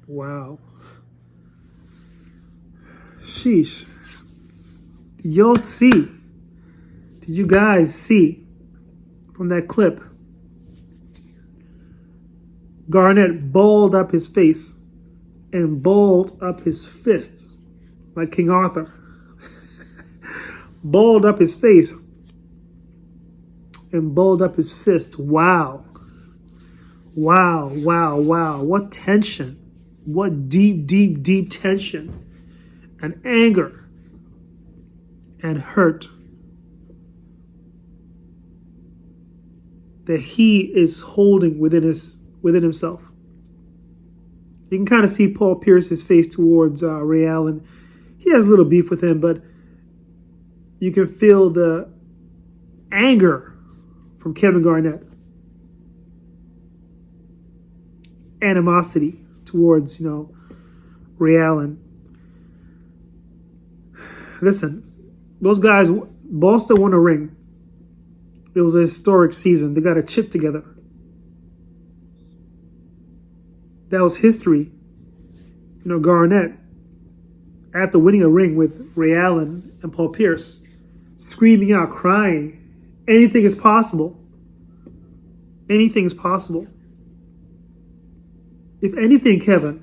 Wow. Sheesh. You'll see. Did you guys see from that clip? Garnett balled up his face and balled up his fists like King Arthur. Balled up his face and balled up his fist. Wow. Wow, wow, wow. What tension. What deep, deep, deep tension and anger and hurt that he is holding within himself. You can kind of see Paul Pierce's face towards Ray Allen. He has a little beef with him, but you can feel the anger from Kevingarnett. Animosity towards, Ray Allen. Listen, those guys, Boston won a ring. It was a historic season. They got a chip together. That was history. Garnett, after winning a ring with Ray Allen and Paul Pierce, screaming out, crying, anything is possible. Anything is possible. If anything, Kevin,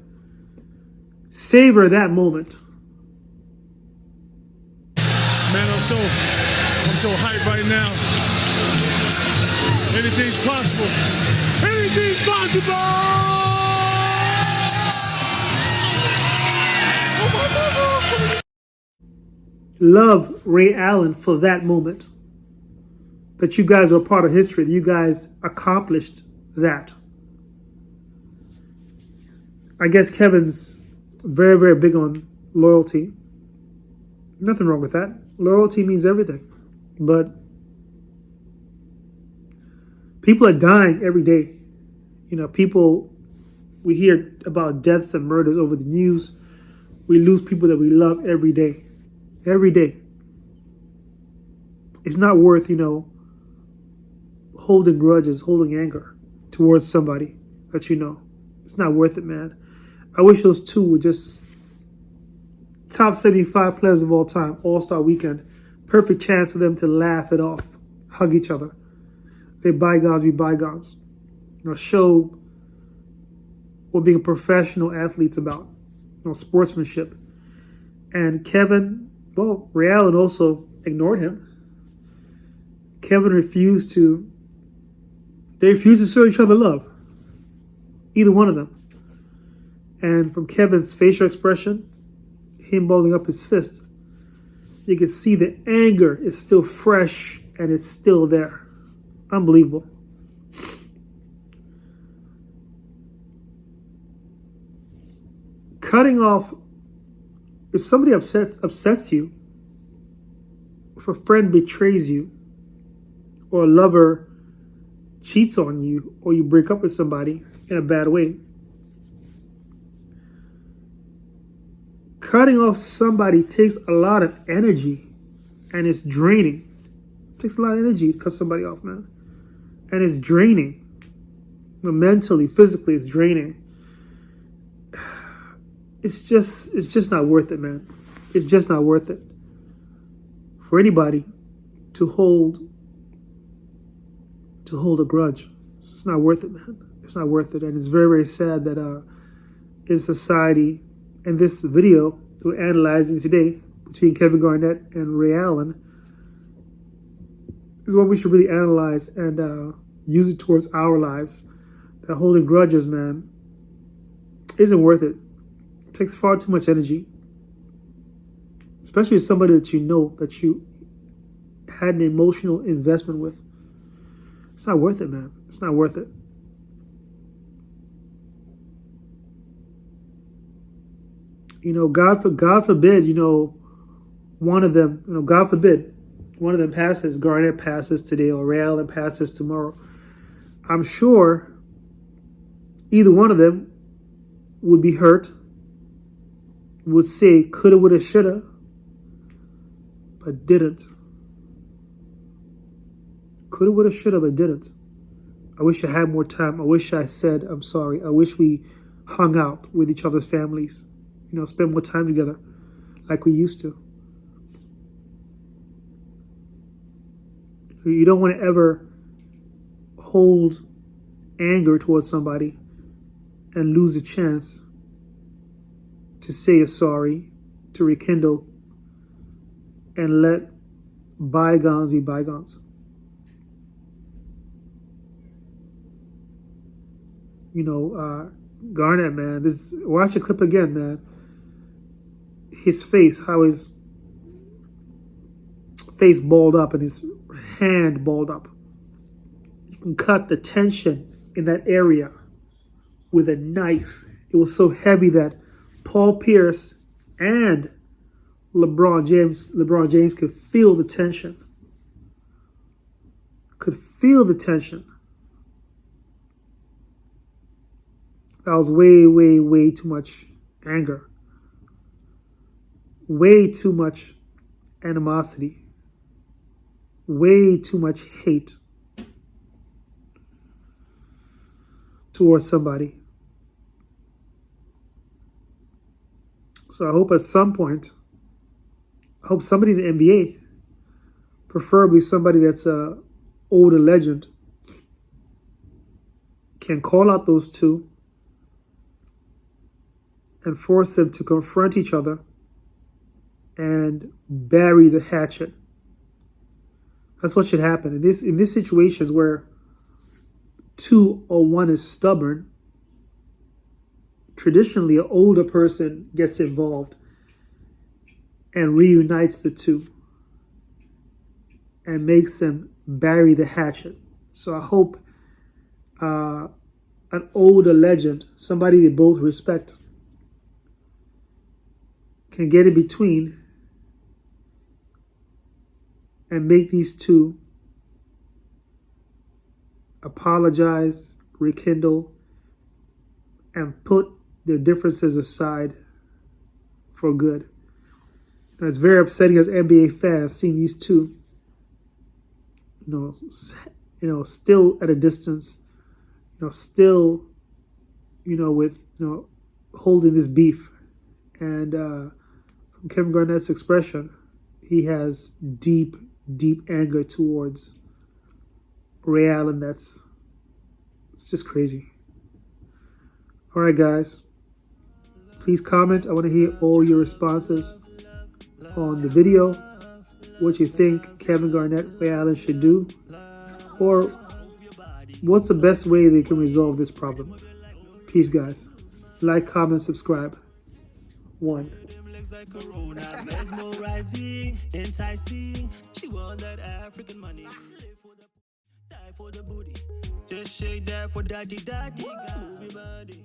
savor that moment. Man, I'm so hyped right now. Anything's possible. Anything's possible! Love Ray Allen for that moment. That you guys are part of history. That you guys accomplished that. I guess Kevin's very, very big on loyalty. Nothing wrong with that. Loyalty means everything. But people are dying every day. We hear about deaths and murders over the news. We lose people that we love every day. Every day. It's not worth, holding grudges, holding anger towards somebody that you know. It's not worth it, man. I wish those two would just top 75 players of all time, All-Star Weekend. Perfect chance for them to laugh it off, hug each other. Let bygones be bygones. Show what being a professional athlete's about. Sportsmanship. And Ray Allen also ignored him. Kevin refused to show each other love. Either one of them. And from Kevin's facial expression, him balling up his fist, you can see the anger is still fresh and it's still there. Unbelievable. Cutting off, if somebody upsets you, if a friend betrays you, or a lover cheats on you, or you break up with somebody in a bad way, cutting off somebody takes a lot of energy and it's draining. It takes a lot of energy to cut somebody off, man. And it's draining. Mentally, physically, it's draining. It's just not worth it, man. It's just not worth it for anybody to hold a grudge. It's just not worth it, man. It's not worth it. And it's very, very sad that in society, and this video we're analyzing today between Kevingarnett and Ray Allen is what we should really analyze and use it towards our lives. That holding grudges, man, isn't worth it. It takes far too much energy. Especially with somebody that you know, that you had an emotional investment with. It's not worth it, man. It's not worth it. God forbid, one of them, God forbid, one of them passes, Garnett passes today or Ray Allen passes tomorrow. I'm sure either one of them would be hurt, would say coulda, woulda, shoulda, but didn't. Coulda, woulda, shoulda, but didn't. I wish I had more time. I wish I said I'm sorry. I wish we hung out with each other's families, spend more time together like we used to. You don't want to ever hold anger towards somebody and lose a chance to say you're sorry, to rekindle, and let bygones be bygones. Garnett, man, watch the clip again, man. His face, how his face balled up and his hand balled up. You can cut the tension in that area with a knife. It was so heavy that Paul Pierce and LeBron James could feel the tension. Could feel the tension. That was way, way, way too much anger. Way too much animosity. Way too much hate towards somebody. So I hope at some point, somebody in the NBA, preferably somebody that's an older legend, can call out those two and force them to confront each other and bury the hatchet. That's what should happen. In this situations where two or one is stubborn, traditionally an older person gets involved and reunites the two and makes them bury the hatchet. So I hope an older legend, somebody they both respect, can get in between and make these two apologize, rekindle, and put their differences aside for good. And it's very upsetting as NBA fans seeing these two, still at a distance, still, with, holding this beef. And from Kevin Garnett's expression, he has deep, deep anger towards Ray Allen. It's just crazy. All right, guys. Please comment. I want to hear all your responses on the video. What you think Kevin Garnett, Ray Allen should do. Or what's the best way they can resolve this problem. Peace, guys. Like, comment, subscribe. 1. Like Corona, mesmerizing, enticing. She want that African money. Live for the, die for the booty. Just shake that for daddy, daddy. Move your body.